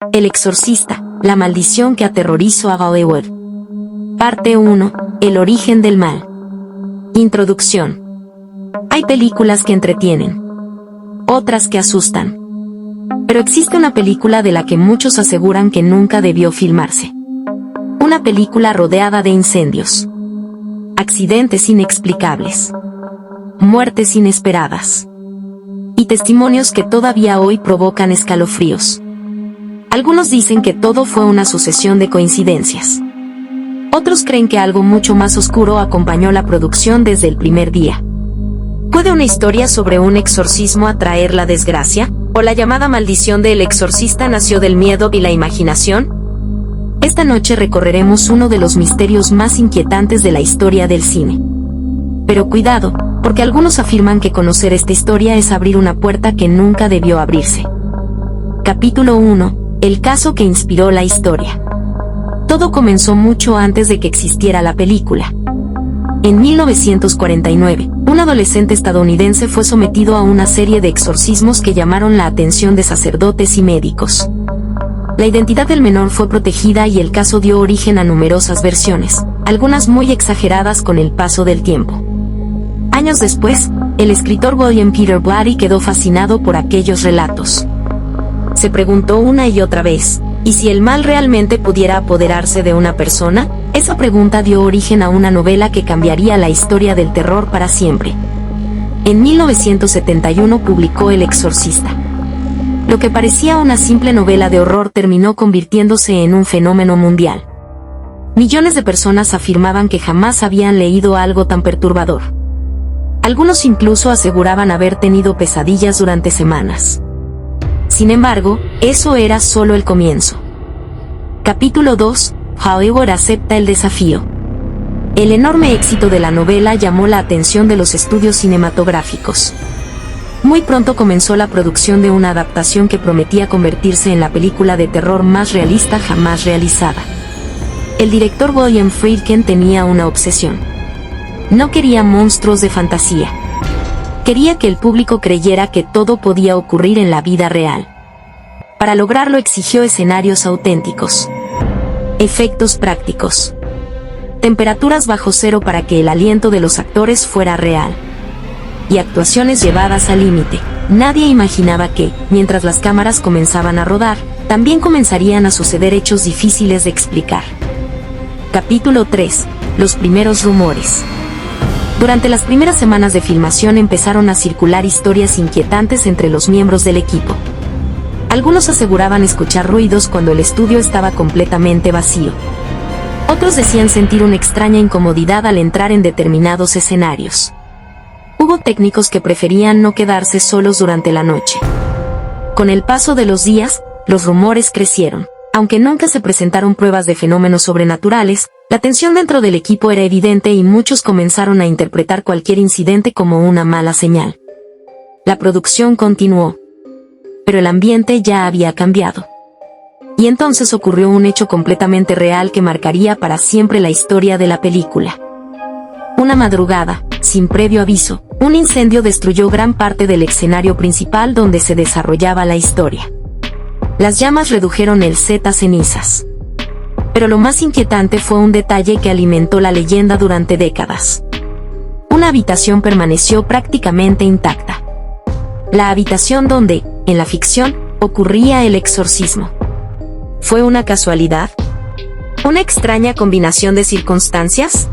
El exorcista, la maldición que aterrorizó a Hollywood. Parte 1. El origen del mal. Introducción. Hay películas que entretienen, otras que asustan. Pero existe una película de la que muchos aseguran que nunca debió filmarse. Una película rodeada de incendios, accidentes inexplicables, muertes inesperadas y testimonios que todavía hoy provocan escalofríos. Algunos dicen que todo fue una sucesión de coincidencias. Otros creen que algo mucho más oscuro acompañó la producción desde el primer día. ¿Puede una historia sobre un exorcismo atraer la desgracia? ¿O la llamada maldición del exorcista nació del miedo y la imaginación? Esta noche recorreremos uno de los misterios más inquietantes de la historia del cine. Pero cuidado, porque algunos afirman que conocer esta historia es abrir una puerta que nunca debió abrirse. Capítulo 1. El caso que inspiró la historia. Todo comenzó mucho antes de que existiera la película. En 1949, un adolescente estadounidense fue sometido a una serie de exorcismos que llamaron la atención de sacerdotes y médicos. La identidad del menor fue protegida y el caso dio origen a numerosas versiones, algunas muy exageradas con el paso del tiempo. Años después, el escritor William Peter Blatty quedó fascinado por aquellos relatos. Se preguntó una y otra vez, ¿y si el mal realmente pudiera apoderarse de una persona? Esa pregunta dio origen a una novela que cambiaría la historia del terror para siempre. En 1971 publicó El Exorcista. Lo que parecía una simple novela de horror terminó convirtiéndose en un fenómeno mundial. Millones de personas afirmaban que jamás habían leído algo tan perturbador. Algunos incluso aseguraban haber tenido pesadillas durante semanas. Sin embargo, eso era solo el comienzo. Capítulo 2. Hollywood acepta el desafío. El enorme éxito de la novela llamó la atención de los estudios cinematográficos. Muy pronto comenzó la producción de una adaptación que prometía convertirse en la película de terror más realista jamás realizada. El director William Friedkin tenía una obsesión. No quería monstruos de fantasía. Quería que el público creyera que todo podía ocurrir en la vida real. Para lograrlo exigió escenarios auténticos, efectos prácticos, temperaturas bajo cero para que el aliento de los actores fuera real, y actuaciones llevadas al límite. Nadie imaginaba que, mientras las cámaras comenzaban a rodar, también comenzarían a suceder hechos difíciles de explicar. Capítulo 3. Los primeros rumores. Durante las primeras semanas de filmación empezaron a circular historias inquietantes entre los miembros del equipo. Algunos aseguraban escuchar ruidos cuando el estudio estaba completamente vacío. Otros decían sentir una extraña incomodidad al entrar en determinados escenarios. Hubo técnicos que preferían no quedarse solos durante la noche. Con el paso de los días, los rumores crecieron. Aunque nunca se presentaron pruebas de fenómenos sobrenaturales, la tensión dentro del equipo era evidente y muchos comenzaron a interpretar cualquier incidente como una mala señal. La producción continuó, pero el ambiente ya había cambiado. Y entonces ocurrió un hecho completamente real que marcaría para siempre la historia de la película. Una madrugada, sin previo aviso, un incendio destruyó gran parte del escenario principal donde se desarrollaba la historia. Las llamas redujeron el set a cenizas. Pero lo más inquietante fue un detalle que alimentó la leyenda durante décadas. Una habitación permaneció prácticamente intacta. La habitación donde, en la ficción, ocurría el exorcismo. ¿Fue una casualidad? ¿Una extraña combinación de circunstancias?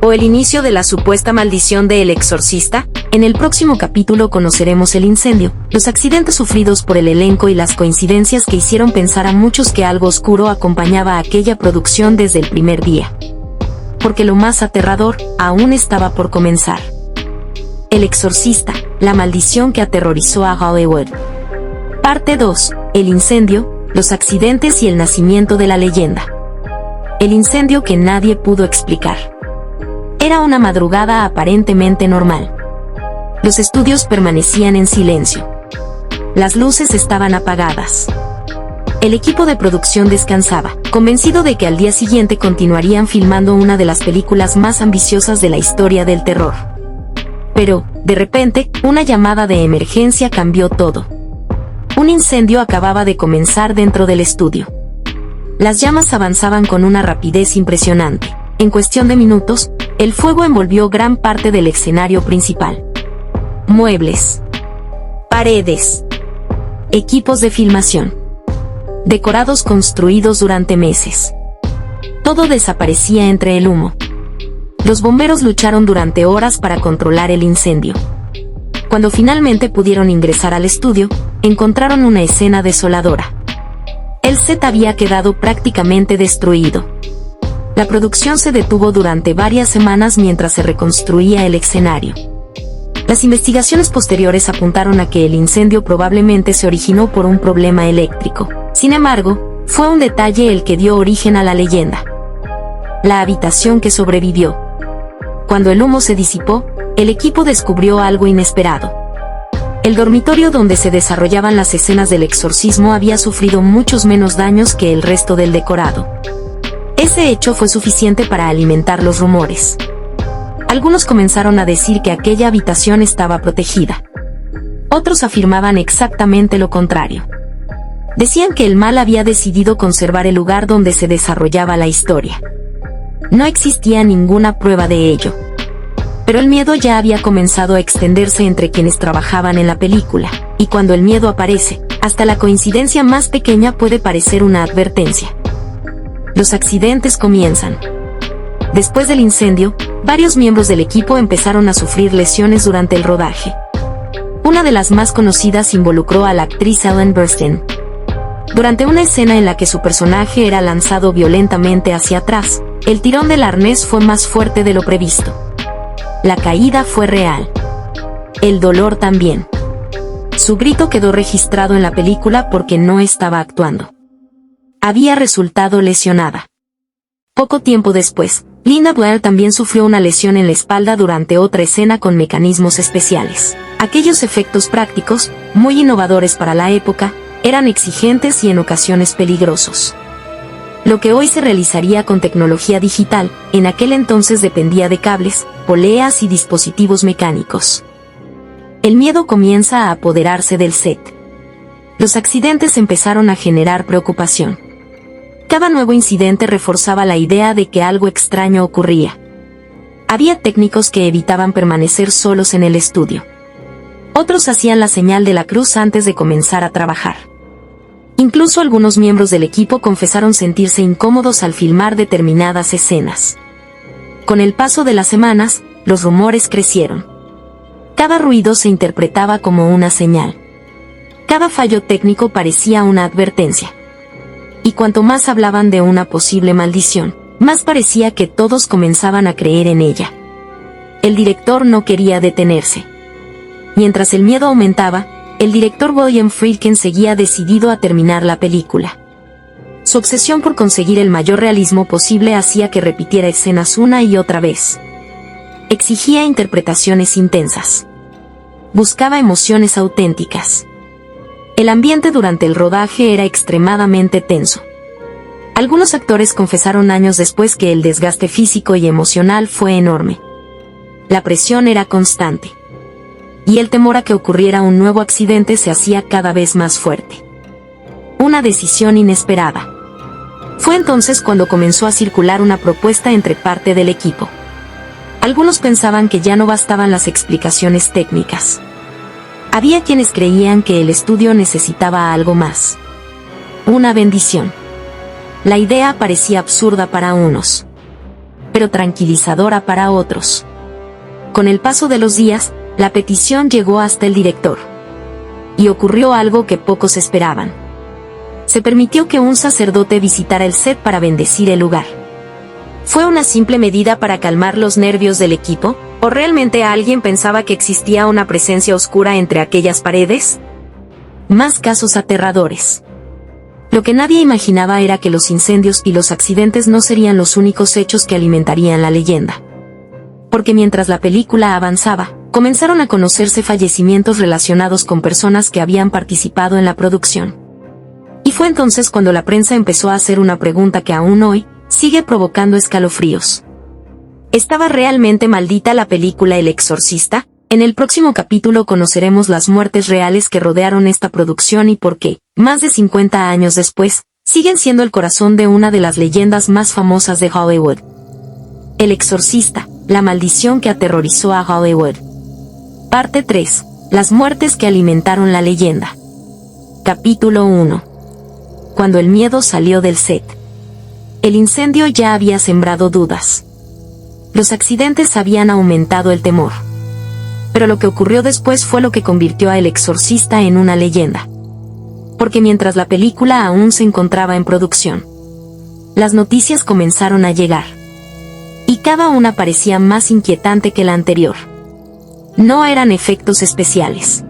¿O el inicio de la supuesta maldición de El Exorcista? En el próximo capítulo conoceremos el incendio, los accidentes sufridos por el elenco y las coincidencias que hicieron pensar a muchos que algo oscuro acompañaba a aquella producción desde el primer día. Porque lo más aterrador aún estaba por comenzar. El Exorcista, la maldición que aterrorizó a Hollywood. Parte 2. El incendio, los accidentes y el nacimiento de la leyenda. El incendio que nadie pudo explicar. Era una madrugada aparentemente normal. Los estudios permanecían en silencio. Las luces estaban apagadas. El equipo de producción descansaba, convencido de que al día siguiente continuarían filmando una de las películas más ambiciosas de la historia del terror. Pero, de repente, una llamada de emergencia cambió todo. Un incendio acababa de comenzar dentro del estudio. Las llamas avanzaban con una rapidez impresionante. En cuestión de minutos, el fuego envolvió gran parte del escenario principal. Muebles, paredes, equipos de filmación, decorados construidos durante meses. Todo desaparecía entre el humo. Los bomberos lucharon durante horas para controlar el incendio. Cuando finalmente pudieron ingresar al estudio, encontraron una escena desoladora. El set había quedado prácticamente destruido. La producción se detuvo durante varias semanas mientras se reconstruía el escenario. Las investigaciones posteriores apuntaron a que el incendio probablemente se originó por un problema eléctrico. Sin embargo, fue un detalle el que dio origen a la leyenda. La habitación que sobrevivió. Cuando el humo se disipó, el equipo descubrió algo inesperado. El dormitorio donde se desarrollaban las escenas del exorcismo había sufrido muchos menos daños que el resto del decorado. Ese hecho fue suficiente para alimentar los rumores. Algunos comenzaron a decir que aquella habitación estaba protegida. Otros afirmaban exactamente lo contrario. Decían que el mal había decidido conservar el lugar donde se desarrollaba la historia. No existía ninguna prueba de ello. Pero el miedo ya había comenzado a extenderse entre quienes trabajaban en la película, y cuando el miedo aparece, hasta la coincidencia más pequeña puede parecer una advertencia. Los accidentes comienzan. Después del incendio, varios miembros del equipo empezaron a sufrir lesiones durante el rodaje. Una de las más conocidas involucró a la actriz Ellen Burstyn. Durante una escena en la que su personaje era lanzado violentamente hacia atrás, el tirón del arnés fue más fuerte de lo previsto. La caída fue real. El dolor también. Su grito quedó registrado en la película porque no estaba actuando. Había resultado lesionada. Poco tiempo después, Linda Blair también sufrió una lesión en la espalda durante otra escena con mecanismos especiales. Aquellos efectos prácticos, muy innovadores para la época, eran exigentes y en ocasiones peligrosos. Lo que hoy se realizaría con tecnología digital, en aquel entonces dependía de cables, poleas y dispositivos mecánicos. El miedo comienza a apoderarse del set. Los accidentes empezaron a generar preocupación. Cada nuevo incidente reforzaba la idea de que algo extraño ocurría. Había técnicos que evitaban permanecer solos en el estudio. Otros hacían la señal de la cruz antes de comenzar a trabajar. Incluso algunos miembros del equipo confesaron sentirse incómodos al filmar determinadas escenas. Con el paso de las semanas, los rumores crecieron. Cada ruido se interpretaba como una señal. Cada fallo técnico parecía una advertencia. Y cuanto más hablaban de una posible maldición, más parecía que todos comenzaban a creer en ella. El director no quería detenerse. Mientras el miedo aumentaba, el director William Friedkin seguía decidido a terminar la película. Su obsesión por conseguir el mayor realismo posible hacía que repitiera escenas una y otra vez. Exigía interpretaciones intensas. Buscaba emociones auténticas. El ambiente durante el rodaje era extremadamente tenso. Algunos actores confesaron años después que el desgaste físico y emocional fue enorme. La presión era constante. Y el temor a que ocurriera un nuevo accidente se hacía cada vez más fuerte. Una decisión inesperada. Fue entonces cuando comenzó a circular una propuesta entre parte del equipo. Algunos pensaban que ya no bastaban las explicaciones técnicas. Había quienes creían que el estudio necesitaba algo más. Una bendición. La idea parecía absurda para unos, pero tranquilizadora para otros. Con el paso de los días, la petición llegó hasta el director. Y ocurrió algo que pocos esperaban. Se permitió que un sacerdote visitara el set para bendecir el lugar. ¿Fue una simple medida para calmar los nervios del equipo? ¿O realmente alguien pensaba que existía una presencia oscura entre aquellas paredes? Más casos aterradores. Lo que nadie imaginaba era que los incendios y los accidentes no serían los únicos hechos que alimentarían la leyenda. Porque mientras la película avanzaba, comenzaron a conocerse fallecimientos relacionados con personas que habían participado en la producción. Y fue entonces cuando la prensa empezó a hacer una pregunta que aún hoy sigue provocando escalofríos. ¿Estaba realmente maldita la película El Exorcista? En el próximo capítulo conoceremos las muertes reales que rodearon esta producción y por qué, más de 50 años después, siguen siendo el corazón de una de las leyendas más famosas de Hollywood. El exorcista, la maldición que aterrorizó a Hollywood. Parte 3. Las muertes que alimentaron la leyenda. Capítulo 1. Cuando el miedo salió del set. El incendio ya había sembrado dudas. Los accidentes habían aumentado el temor. Pero lo que ocurrió después fue lo que convirtió a El Exorcista en una leyenda. Porque mientras la película aún se encontraba en producción, las noticias comenzaron a llegar. Y cada una parecía más inquietante que la anterior. No eran efectos especiales.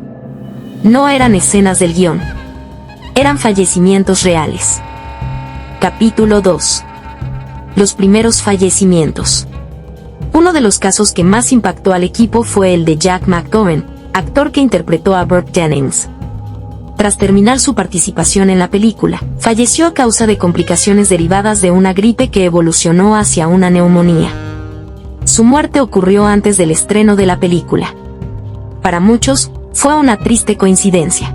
No eran escenas del guión. Eran fallecimientos reales. Capítulo 2. Los primeros fallecimientos. Uno de los casos que más impactó al equipo fue el de Jack McGowan, actor que interpretó a Burke Jennings. Tras terminar su participación en la película, falleció a causa de complicaciones derivadas de una gripe que evolucionó hacia una neumonía. Su muerte ocurrió antes del estreno de la película. Para muchos, fue una triste coincidencia.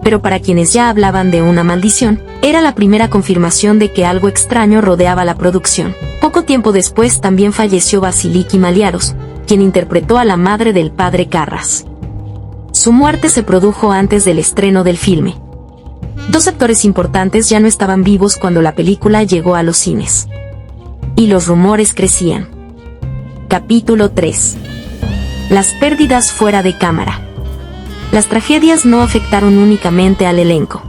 Pero para quienes ya hablaban de una maldición, era la primera confirmación de que algo extraño rodeaba la producción. Poco tiempo después también falleció Vasiliki Maliaros, quien interpretó a la madre del padre Karras. Su muerte se produjo antes del estreno del filme. Dos actores importantes ya no estaban vivos cuando la película llegó a los cines. Y los rumores crecían. Capítulo 3. Las pérdidas fuera de cámara. Las tragedias no afectaron únicamente al elenco.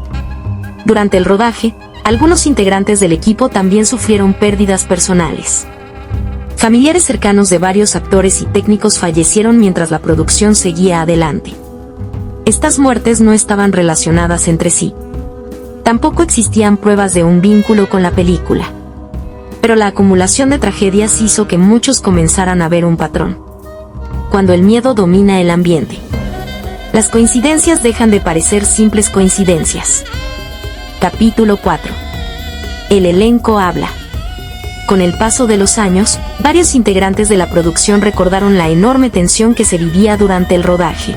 Durante el rodaje, algunos integrantes del equipo también sufrieron pérdidas personales. Familiares cercanos de varios actores y técnicos fallecieron mientras la producción seguía adelante. Estas muertes no estaban relacionadas entre sí. Tampoco existían pruebas de un vínculo con la película. Pero la acumulación de tragedias hizo que muchos comenzaran a ver un patrón. Cuando el miedo domina el ambiente, las coincidencias dejan de parecer simples coincidencias. Capítulo 4. El elenco habla. Con el paso de los años, varios integrantes de la producción recordaron la enorme tensión que se vivía durante el rodaje.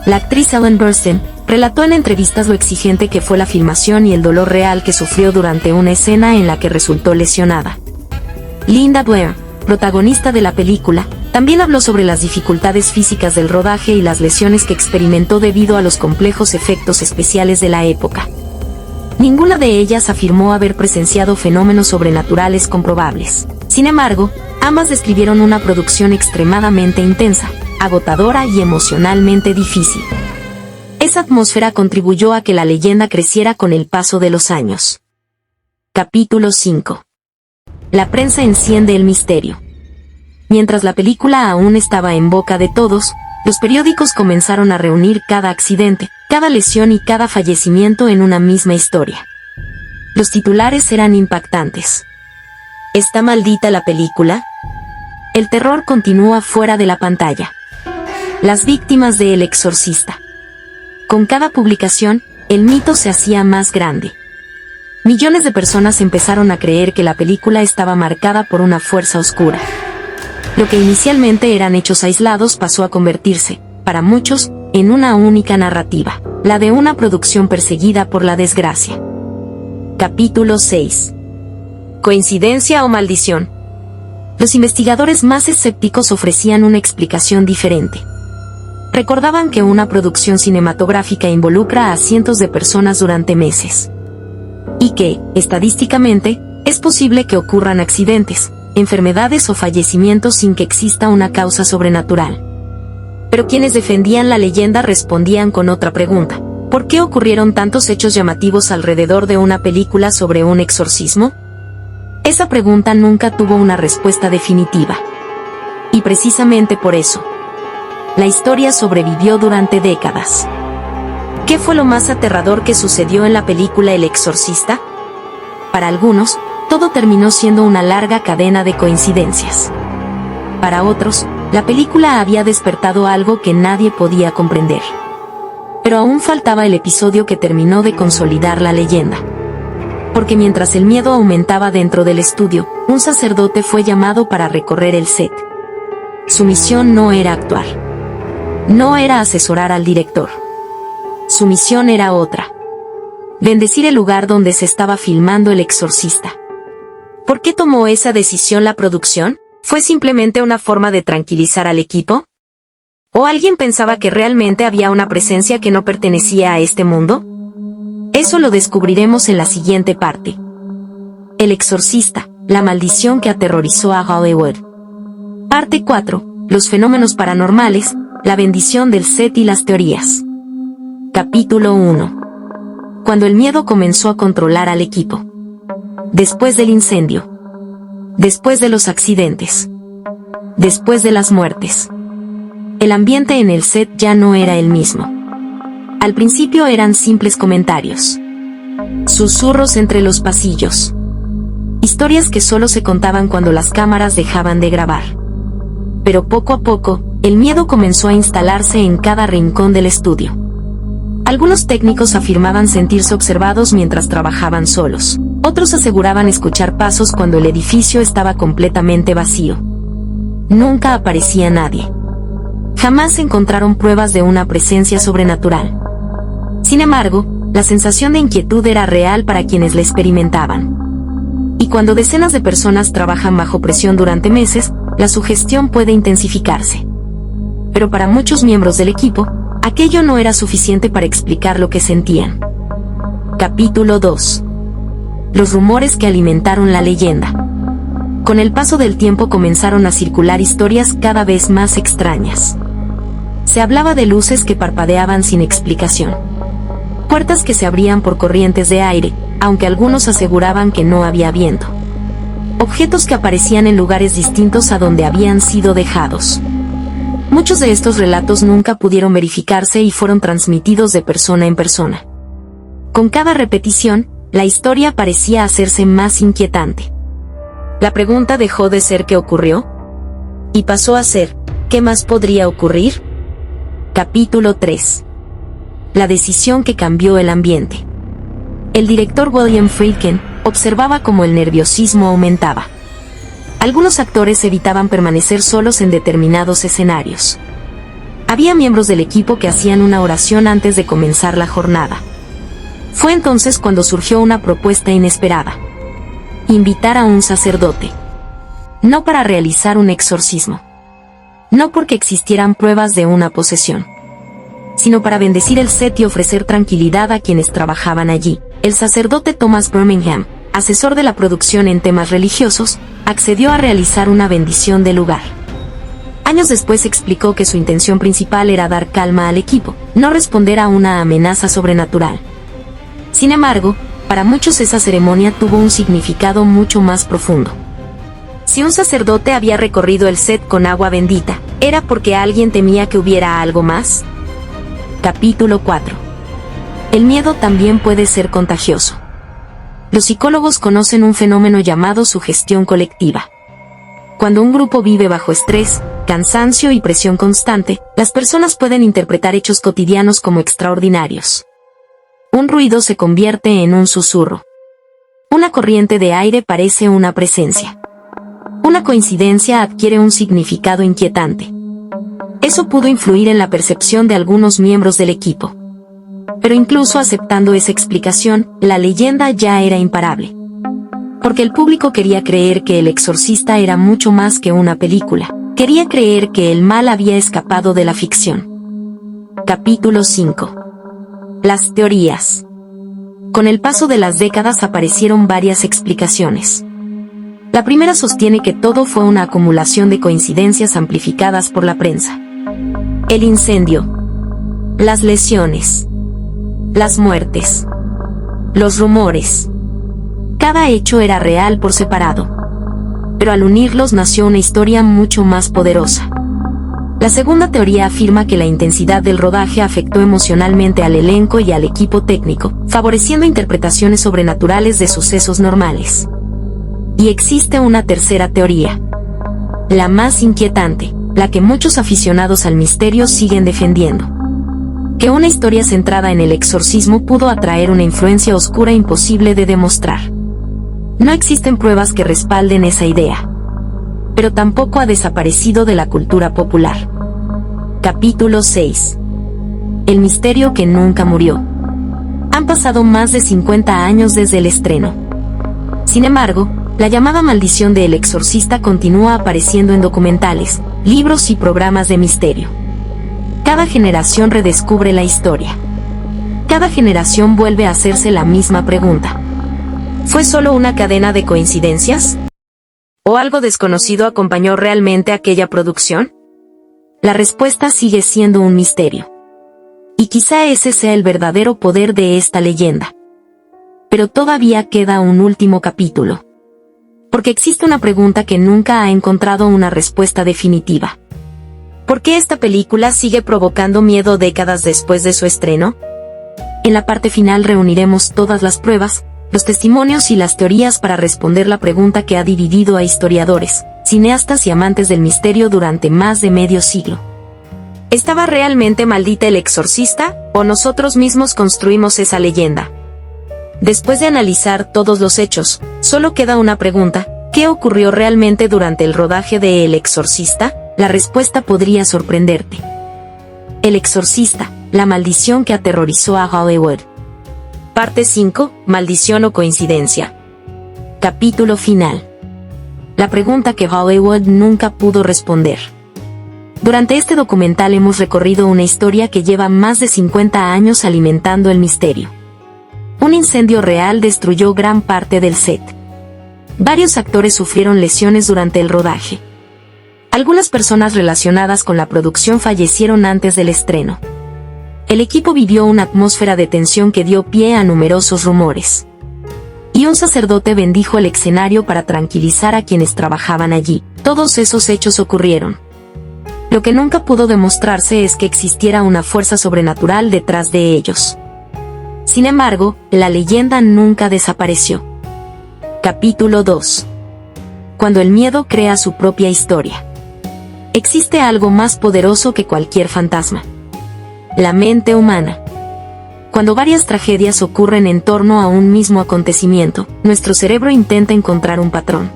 La actriz Ellen Burstyn relató en entrevistas lo exigente que fue la filmación y el dolor real que sufrió durante una escena en la que resultó lesionada. Linda Blair, protagonista de la película, también habló sobre las dificultades físicas del rodaje y las lesiones que experimentó debido a los complejos efectos especiales de la época. Ninguna de ellas afirmó haber presenciado fenómenos sobrenaturales comprobables. Sin embargo, ambas describieron una producción extremadamente intensa, agotadora y emocionalmente difícil. Esa atmósfera contribuyó a que la leyenda creciera con el paso de los años. Capítulo 5. La prensa enciende el misterio. Mientras la película aún estaba en boca de todos, los periódicos comenzaron a reunir cada accidente, cada lesión y cada fallecimiento en una misma historia. Los titulares eran impactantes. ¿Está maldita la película? El terror continúa fuera de la pantalla. Las víctimas de El Exorcista. Con cada publicación, el mito se hacía más grande. Millones de personas empezaron a creer que la película estaba marcada por una fuerza oscura. Lo que inicialmente eran hechos aislados pasó a convertirse, para muchos, en una única narrativa, la de una producción perseguida por la desgracia. Capítulo 6. ¿Coincidencia o maldición? Los investigadores más escépticos ofrecían una explicación diferente. Recordaban que una producción cinematográfica involucra a cientos de personas durante meses. Y que, estadísticamente, es posible que ocurran accidentes, enfermedades o fallecimientos sin que exista una causa sobrenatural. Pero quienes defendían la leyenda respondían con otra pregunta: ¿por qué ocurrieron tantos hechos llamativos alrededor de una película sobre un exorcismo? Esa pregunta nunca tuvo una respuesta definitiva. Y precisamente por eso, la historia sobrevivió durante décadas. ¿Qué fue lo más aterrador que sucedió en la película El Exorcista? Para algunos, todo terminó siendo una larga cadena de coincidencias. Para otros, la película había despertado algo que nadie podía comprender. Pero aún faltaba el episodio que terminó de consolidar la leyenda. Porque mientras el miedo aumentaba dentro del estudio, un sacerdote fue llamado para recorrer el set. Su misión no era actuar. No era asesorar al director. Su misión era otra: bendecir el lugar donde se estaba filmando El Exorcista. ¿Por qué tomó esa decisión la producción? ¿Fue simplemente una forma de tranquilizar al equipo? ¿O alguien pensaba que realmente había una presencia que no pertenecía a este mundo? Eso lo descubriremos en la siguiente parte. El Exorcista, la maldición que aterrorizó a Hollywood. Parte 4. Los fenómenos paranormales, la bendición del set y las teorías. Capítulo 1. Cuando el miedo comenzó a controlar al equipo. Después del incendio. Después de los accidentes. Después de las muertes. El ambiente en el set ya no era el mismo. Al principio eran simples comentarios. Susurros entre los pasillos. Historias que solo se contaban cuando las cámaras dejaban de grabar. Pero poco a poco, el miedo comenzó a instalarse en cada rincón del estudio. Algunos técnicos afirmaban sentirse observados mientras trabajaban solos. Otros aseguraban escuchar pasos cuando el edificio estaba completamente vacío. Nunca aparecía nadie. Jamás encontraron pruebas de una presencia sobrenatural. Sin embargo, la sensación de inquietud era real para quienes la experimentaban. Y cuando decenas de personas trabajan bajo presión durante meses, la sugestión puede intensificarse. Pero para muchos miembros del equipo, aquello no era suficiente para explicar lo que sentían. Capítulo 2. Los rumores que alimentaron la leyenda. Con el paso del tiempo comenzaron a circular historias cada vez más extrañas. Se hablaba de luces que parpadeaban sin explicación. Puertas que se abrían por corrientes de aire, aunque algunos aseguraban que no había viento. Objetos que aparecían en lugares distintos a donde habían sido dejados. Muchos de estos relatos nunca pudieron verificarse y fueron transmitidos de persona en persona. Con cada repetición, la historia parecía hacerse más inquietante. La pregunta dejó de ser ¿qué ocurrió? Y pasó a ser ¿qué más podría ocurrir? Capítulo 3. La decisión que cambió el ambiente. El director William Friedkin observaba cómo el nerviosismo aumentaba. Algunos actores evitaban permanecer solos en determinados escenarios. Había miembros del equipo que hacían una oración antes de comenzar la jornada. Fue entonces cuando surgió una propuesta inesperada. Invitar a un sacerdote. No para realizar un exorcismo. No porque existieran pruebas de una posesión. Sino para bendecir el set y ofrecer tranquilidad a quienes trabajaban allí. El sacerdote Thomas Birmingham, asesor de la producción en temas religiosos, accedió a realizar una bendición del lugar. Años después explicó que su intención principal era dar calma al equipo, no responder a una amenaza sobrenatural. Sin embargo, para muchos esa ceremonia tuvo un significado mucho más profundo. Si un sacerdote había recorrido el set con agua bendita, ¿era porque alguien temía que hubiera algo más? Capítulo 4. El miedo también puede ser contagioso. Los psicólogos conocen un fenómeno llamado sugestión colectiva. Cuando un grupo vive bajo estrés, cansancio y presión constante, las personas pueden interpretar hechos cotidianos como extraordinarios. Un ruido se convierte en un susurro. Una corriente de aire parece una presencia. Una coincidencia adquiere un significado inquietante. Eso pudo influir en la percepción de algunos miembros del equipo. Pero incluso aceptando esa explicación, la leyenda ya era imparable. Porque el público quería creer que El Exorcista era mucho más que una película. Quería creer que el mal había escapado de la ficción. Capítulo 5. Las teorías. Con el paso de las décadas aparecieron varias explicaciones. La primera sostiene que todo fue una acumulación de coincidencias amplificadas por la prensa. El incendio. Las lesiones. Las muertes. Los rumores. Cada hecho era real por separado. Pero al unirlos nació una historia mucho más poderosa. La segunda teoría afirma que la intensidad del rodaje afectó emocionalmente al elenco y al equipo técnico, favoreciendo interpretaciones sobrenaturales de sucesos normales. Y existe una tercera teoría. La más inquietante, la que muchos aficionados al misterio siguen defendiendo. Que una historia centrada en el exorcismo pudo atraer una influencia oscura imposible de demostrar. No existen pruebas que respalden esa idea. Pero tampoco ha desaparecido de la cultura popular. Capítulo 6. El misterio que nunca murió. Han pasado más de 50 años desde el estreno. Sin embargo, la llamada maldición de El Exorcista continúa apareciendo en documentales, libros y programas de misterio. Cada generación redescubre la historia. Cada generación vuelve a hacerse la misma pregunta. ¿Fue solo una cadena de coincidencias? ¿O algo desconocido acompañó realmente aquella producción? La respuesta sigue siendo un misterio. Y quizá ese sea el verdadero poder de esta leyenda. Pero todavía queda un último capítulo. Porque existe una pregunta que nunca ha encontrado una respuesta definitiva. ¿Por qué esta película sigue provocando miedo décadas después de su estreno? En la parte final reuniremos todas las pruebas, los testimonios y las teorías para responder la pregunta que ha dividido a historiadores, cineastas y amantes del misterio durante más de medio siglo. ¿Estaba realmente maldita El Exorcista, o nosotros mismos construimos esa leyenda? Después de analizar todos los hechos, solo queda una pregunta: ¿qué ocurrió realmente durante el rodaje de El Exorcista? La respuesta podría sorprenderte. El Exorcista, la maldición que aterrorizó a Hollywood. Parte 5, maldición o coincidencia. Capítulo final. La pregunta que Hollywood nunca pudo responder. Durante este documental hemos recorrido una historia que lleva más de 50 años alimentando el misterio. Un incendio real destruyó gran parte del set. Varios actores sufrieron lesiones durante el rodaje. Algunas personas relacionadas con la producción fallecieron antes del estreno. El equipo vivió una atmósfera de tensión que dio pie a numerosos rumores. Y un sacerdote bendijo el escenario para tranquilizar a quienes trabajaban allí. Todos esos hechos ocurrieron. Lo que nunca pudo demostrarse es que existiera una fuerza sobrenatural detrás de ellos. Sin embargo, la leyenda nunca desapareció. Capítulo 2. Cuando el miedo crea su propia historia. Existe algo más poderoso que cualquier fantasma. La mente humana. Cuando varias tragedias ocurren en torno a un mismo acontecimiento, nuestro cerebro intenta encontrar un patrón.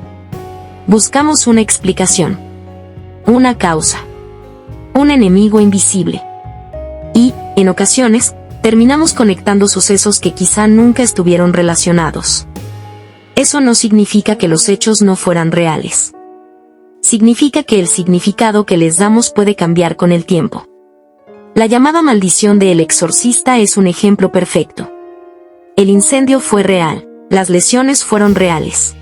Buscamos una explicación. Una causa. Un enemigo invisible. Y, en ocasiones, terminamos conectando sucesos que quizá nunca estuvieron relacionados. Eso no significa que los hechos no fueran reales. Significa que el significado que les damos puede cambiar con el tiempo. La llamada maldición de El Exorcista es un ejemplo perfecto. El incendio fue real, las lesiones fueron reales.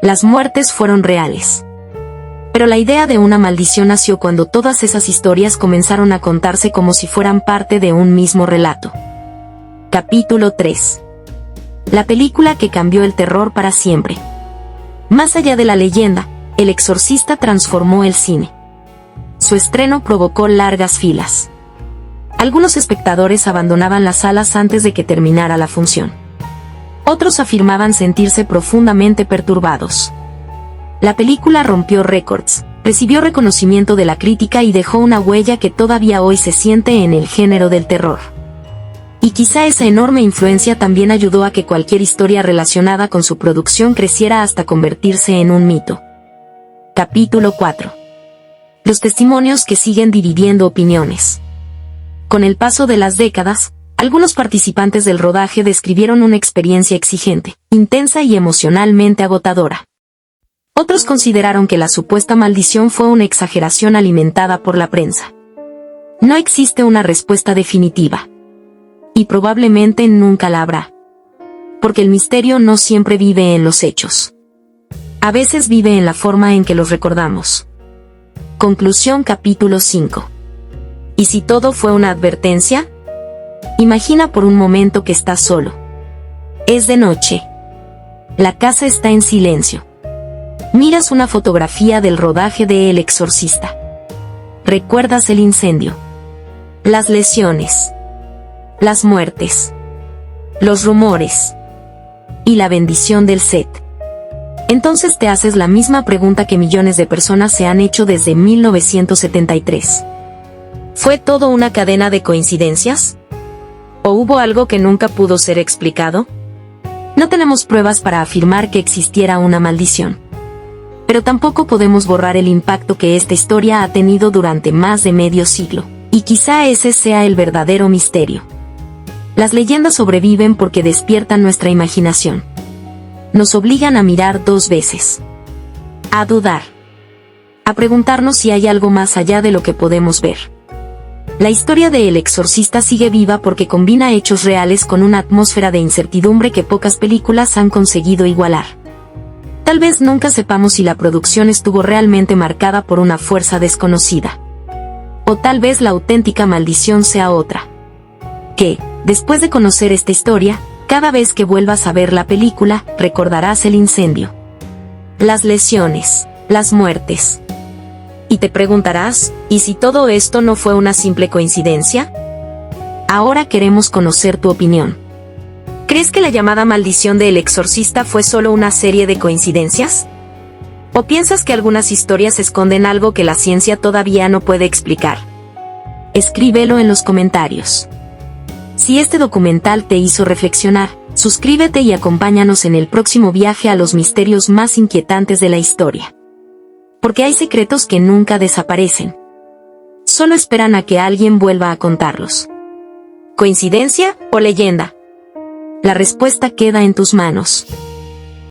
Las muertes fueron reales. Pero la idea de una maldición nació cuando todas esas historias comenzaron a contarse como si fueran parte de un mismo relato. Capítulo 3. La película que cambió el terror para siempre. Más allá de la leyenda, El Exorcista transformó el cine. Su estreno provocó largas filas. Algunos espectadores abandonaban las salas antes de que terminara la función. Otros afirmaban sentirse profundamente perturbados. La película rompió récords, recibió reconocimiento de la crítica y dejó una huella que todavía hoy se siente en el género del terror. Y quizá esa enorme influencia también ayudó a que cualquier historia relacionada con su producción creciera hasta convertirse en un mito. Capítulo 4. Los testimonios que siguen dividiendo opiniones. Con el paso de las décadas, algunos participantes del rodaje describieron una experiencia exigente, intensa y emocionalmente agotadora. Otros consideraron que la supuesta maldición fue una exageración alimentada por la prensa. No existe una respuesta definitiva. Y probablemente nunca la habrá. Porque el misterio no siempre vive en los hechos. A veces vive en la forma en que los recordamos. Conclusión. Capítulo 5. ¿Y si todo fue una advertencia? Imagina por un momento que estás solo. Es de noche. La casa está en silencio. Miras una fotografía del rodaje de El Exorcista. Recuerdas el incendio. Las lesiones. Las muertes. Los rumores. Y la bendición del set. Entonces te haces la misma pregunta que millones de personas se han hecho desde 1973. ¿Fue todo una cadena de coincidencias? ¿O hubo algo que nunca pudo ser explicado? No tenemos pruebas para afirmar que existiera una maldición. Pero tampoco podemos borrar el impacto que esta historia ha tenido durante más de medio siglo. Y quizá ese sea el verdadero misterio. Las leyendas sobreviven porque despiertan nuestra imaginación. Nos obligan a mirar dos veces. A dudar. A preguntarnos si hay algo más allá de lo que podemos ver. La historia de El Exorcista sigue viva porque combina hechos reales con una atmósfera de incertidumbre que pocas películas han conseguido igualar. Tal vez nunca sepamos si la producción estuvo realmente marcada por una fuerza desconocida. O tal vez la auténtica maldición sea otra. Que, después de conocer esta historia, cada vez que vuelvas a ver la película, recordarás el incendio, las lesiones, las muertes. Y te preguntarás, ¿y si todo esto no fue una simple coincidencia? Ahora queremos conocer tu opinión. ¿Crees que la llamada maldición de El Exorcista fue solo una serie de coincidencias? ¿O piensas que algunas historias esconden algo que la ciencia todavía no puede explicar? Escríbelo en los comentarios. Si este documental te hizo reflexionar, suscríbete y acompáñanos en el próximo viaje a los misterios más inquietantes de la historia. Porque hay secretos que nunca desaparecen. Solo esperan a que alguien vuelva a contarlos. ¿Coincidencia o leyenda? La respuesta queda en tus manos.